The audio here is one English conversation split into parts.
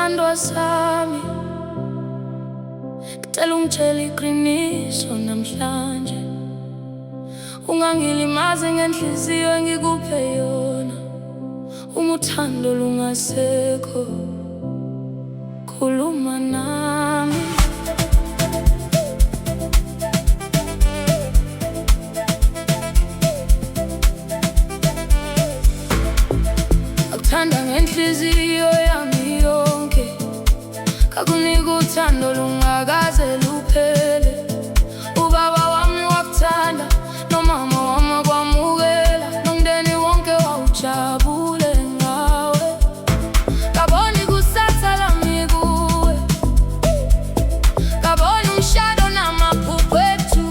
Sithandwa sami, ngicela ungitshele iqiniso namhlanje. Ungangilimazi ngenhliziyo engikuphe yona. Uma uthando lungasekho, khuluma nami. Akuthanda ngenhliziyo yami yonke, kakunika uthando lungakaze luphele. Ubaba wami wakuthanda, nomama wami wakwamukela, nomndeni wonke wawujabule ngawe. Ngabona ikusasa lami kuwe, ngabona umshado namaphupho ethu.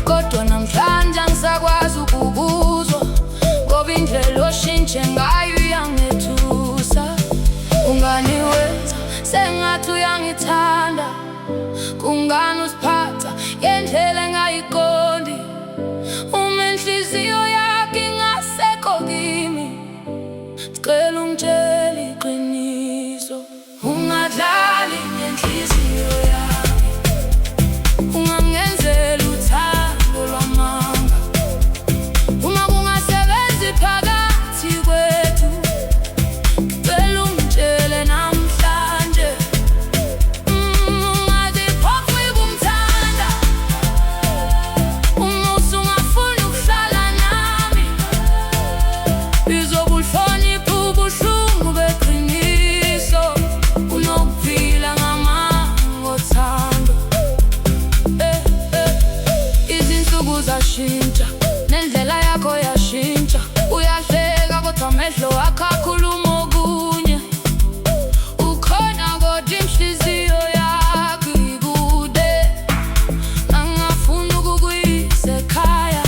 Kodwa namhlanje angisakwazi ukubuzwa, ngoba indlela oshintshe ngayo iyangethusa. Ungani wenza sengathi uyangithanda, kungani usiphatha ngendlela engayiqondi. Uma inhliziyo yakho ingasekho kimi, ngicela ungitshele iqiniso. Ungadlali ngenhliziyo yami, ungangenzela uthando lwamanga. Uma kungasebenzi phakathi kwethu, ngicela ungitshele namhlanje. Ungaziphoqi kumthanda, uma usungafuni ukuhlala nami. Izobuhlonipha ubuhlungu beqiniso, unokuphila ngamanga othando. Izinsuku zashintsha, nendlela yakho yashintsha. Uyahleka kodwa amehlo akho akhuluma okunye. Ukhona kodwa inhliziyo yakho ikude. Angafuni ukukuyisa ekhaya,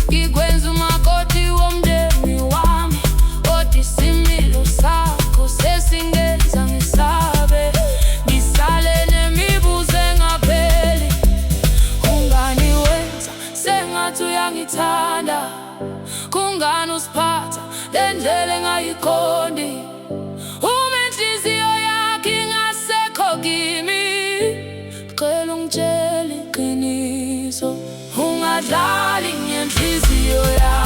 ngikwenza umakoti womndeni wami. Kodwa isimilo sakho sesingenza ngisabe, ngisale nemibuzo engapheli. Ungani wenza sengathi uyangithanda, kungani usiphatha ngendlela engayiqondi. Uma inhliziyo yakho ingasekho kimi, ngicela ungitshele iqiniso. Ungadlali ngenhliziyo yakho.